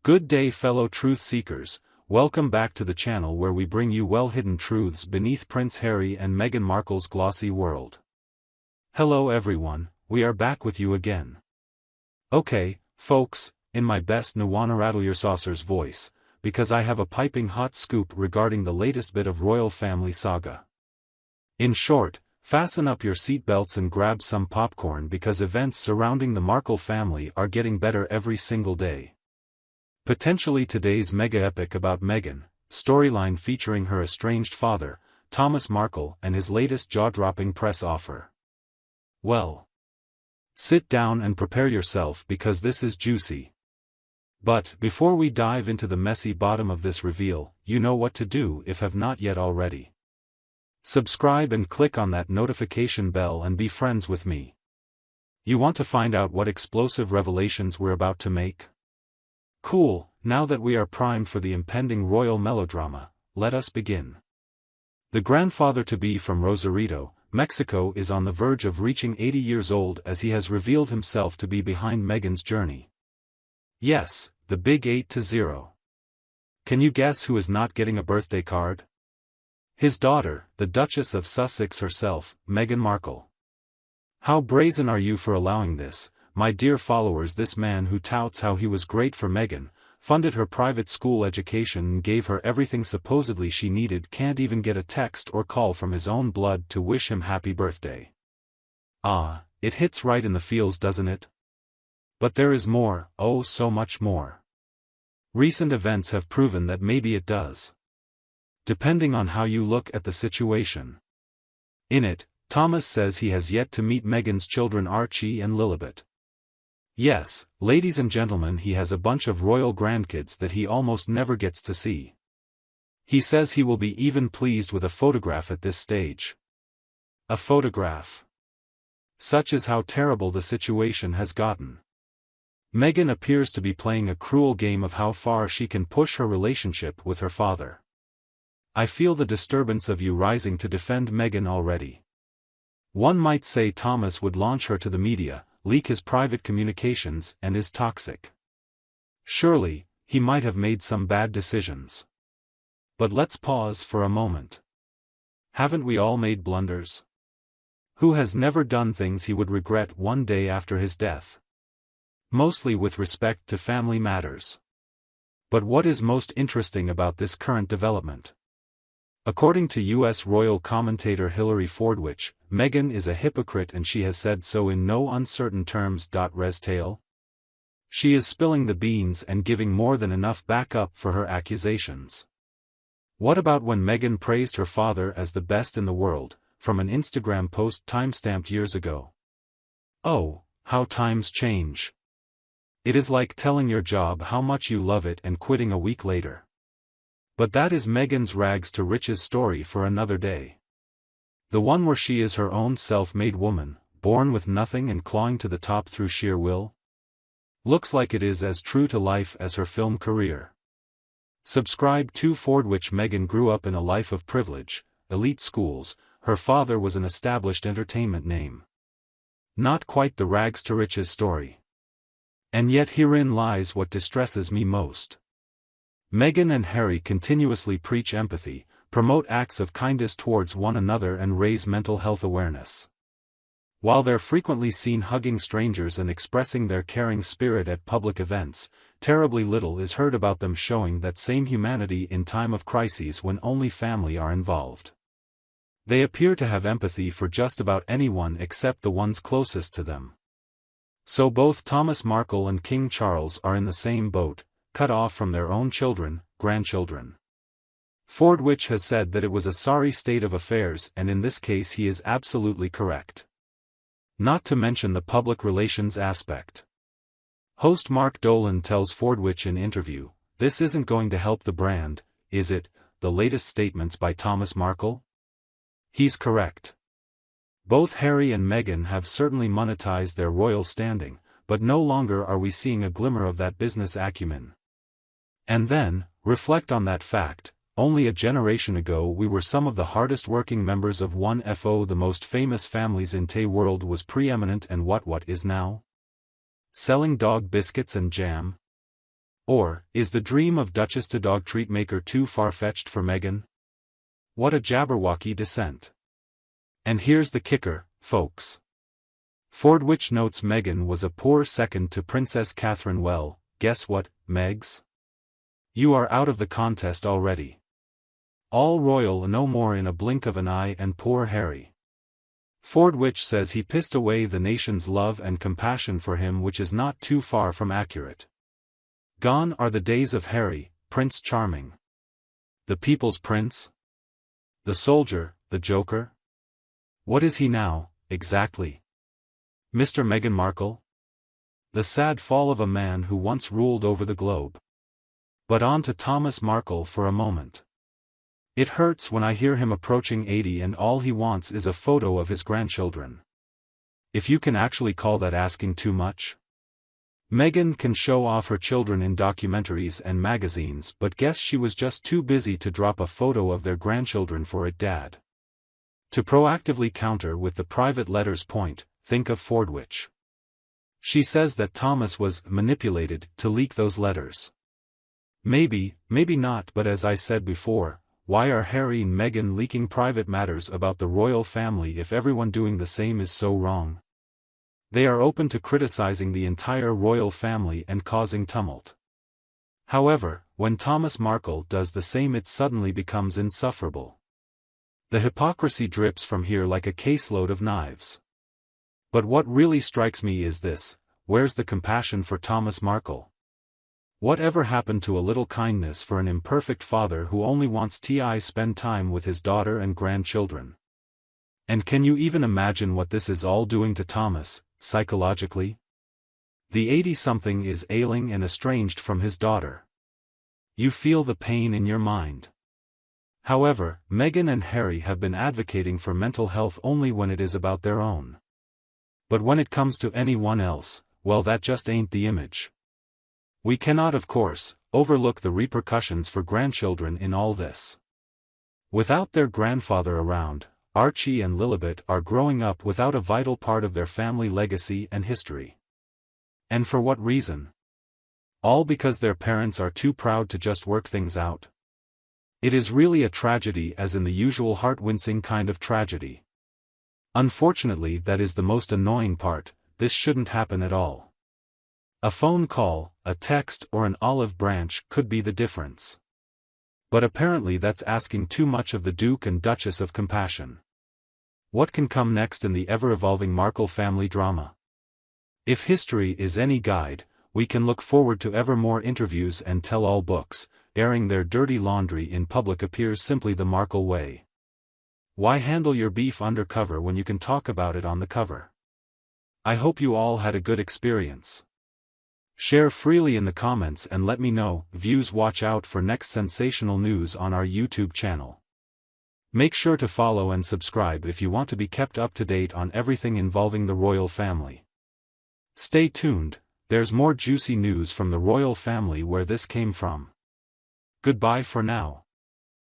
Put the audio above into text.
Good day fellow truth seekers, welcome back to the channel where we bring you well-hidden truths beneath Prince Harry and Meghan Markle's glossy world. Hello everyone, we are back with you again. Okay, folks, in my best wanna rattle your saucers voice, because I have a piping hot scoop regarding the latest bit of royal family saga. In short, fasten up your seatbelts and grab some popcorn because events surrounding the Markle family are getting better every single day. Potentially today's mega epic about Meghan, storyline featuring her estranged father, Thomas Markle, and his latest jaw-dropping press offer. Well, sit down and prepare yourself because this is juicy. But before we dive into the messy bottom of this reveal, you know what to do if have not yet already. Subscribe and click on that notification bell and be friends with me. You want to find out what explosive revelations we're about to make? Cool, now that we are primed for the impending royal melodrama, let us begin. The grandfather-to-be from Rosarito, Mexico is on the verge of reaching 80 years old as he has revealed himself to be behind Meghan's journey. Yes, the big 8-0. Can you guess who is not getting a birthday card? His daughter, the Duchess of Sussex herself, Meghan Markle. How brazen are you for allowing this, my dear followers? This man who touts how he was great for Meghan, funded her private school education and gave her everything supposedly she needed can't even get a text or call from his own blood to wish him happy birthday. Ah, it hits right in the feels, doesn't it? But there is more, oh so much more. Recent events have proven that maybe it does. Depending on how you look at the situation. In it, Thomas says he has yet to meet Meghan's children Archie and Lilibet. Yes, ladies and gentlemen, he has a bunch of royal grandkids that he almost never gets to see. He says he will be even pleased with a photograph at this stage. A photograph. Such is how terrible the situation has gotten. Meghan appears to be playing a cruel game of how far she can push her relationship with her father. I feel the disturbance of you rising to defend Meghan already. One might say Thomas would launch her to the media, leak his private communications, and is toxic. Surely, he might have made some bad decisions. But let's pause for a moment. Haven't we all made blunders? Who has never done things he would regret one day after his death? Mostly with respect to family matters. But what is most interesting about this current development? According to U.S. royal commentator Hilary Fordwich, Meghan is a hypocrite and she has said so in no uncertain terms. Res tail. She is spilling the beans and giving more than enough backup for her accusations. What about when Meghan praised her father as the best in the world, from an Instagram post timestamped years ago? Oh, how times change. It is like telling your job how much you love it and quitting a week later. But that is Meghan's rags to riches story for another day. The one where she is her own self-made woman, born with nothing and clawing to the top through sheer will? Looks like it is as true to life as her film career. Subscribe to Fordwich. Meghan grew up in a life of privilege, elite schools, her father was an established entertainment name. Not quite the rags to riches story. And yet herein lies what distresses me most. Meghan and Harry continuously preach empathy, promote acts of kindness towards one another and raise mental health awareness. While they're frequently seen hugging strangers and expressing their caring spirit at public events, terribly little is heard about them showing that same humanity in time of crises when only family are involved. They appear to have empathy for just about anyone except the ones closest to them. So both Thomas Markle and King Charles are in the same boat, cut off from their own children, grandchildren. Fordwich has said that it was a sorry state of affairs, and in this case he is absolutely correct. Not to mention the public relations aspect. Host Mark Dolan tells Fordwich in interview, "This isn't going to help the brand, is it?" The latest statements by Thomas Markle? He's correct. Both Harry and Meghan have certainly monetized their royal standing, but no longer are we seeing a glimmer of that business acumen. And then, reflect on that fact, only a generation ago we were some of the hardest working members of one of the most famous families in the world was preeminent, and what is now? Selling dog biscuits and jam? Or, is the dream of Duchess to dog treat maker too far-fetched for Meghan? What a Jabberwocky descent. And here's the kicker, folks. Fordwich notes Meghan was a poor second to Princess Catherine. Well, guess what, Megs? You are out of the contest already. All royal no more in a blink of an eye, and poor Harry. Fordwich says he pissed away the nation's love and compassion for him, which is not too far from accurate. Gone are the days of Harry, Prince Charming. The people's prince? The soldier, the joker? What is he now, exactly? Mr. Meghan Markle? The sad fall of a man who once ruled over the globe. But on to Thomas Markle for a moment. It hurts when I hear him approaching 80 and all he wants is a photo of his grandchildren. If you can actually call that asking too much. Meghan can show off her children in documentaries and magazines, but guess she was just too busy to drop a photo of their grandchildren for it, Dad. To proactively counter with the private letters point, think of Fordwich. She says that Thomas was manipulated to leak those letters. Maybe, maybe not, but as I said before, why are Harry and Meghan leaking private matters about the royal family if everyone doing the same is so wrong? They are open to criticizing the entire royal family and causing tumult. However, when Thomas Markle does the same, it suddenly becomes insufferable. The hypocrisy drips from here like a caseload of knives. But what really strikes me is this: where's the compassion for Thomas Markle? Whatever happened to a little kindness for an imperfect father who only wants to spend time with his daughter and grandchildren? And can you even imagine what this is all doing to Thomas, psychologically? The 80-something is ailing and estranged from his daughter. You feel the pain in your mind. However, Meghan and Harry have been advocating for mental health only when it is about their own. But when it comes to anyone else, well, that just ain't the image. We cannot, of course, overlook the repercussions for grandchildren in all this. Without their grandfather around, Archie and Lilibet are growing up without a vital part of their family legacy and history. And for what reason? All because their parents are too proud to just work things out. It is really a tragedy, as in the usual heart-wincing kind of tragedy. Unfortunately, that is the most annoying part. This shouldn't happen at all. A phone call, a text, or an olive branch could be the difference. But apparently that's asking too much of the Duke and Duchess of Compassion. What can come next in the ever-evolving Markle family drama? If history is any guide, we can look forward to ever more interviews and tell-all books. Airing their dirty laundry in public appears simply the Markle way. Why handle your beef undercover when you can talk about it on the cover? I hope you all had a good experience. Share freely in the comments and let me know. Views, watch out for next sensational news on our YouTube channel. Make sure to follow and subscribe if you want to be kept up to date on everything involving the royal family. Stay tuned, there's more juicy news from the royal family where this came from. Goodbye for now.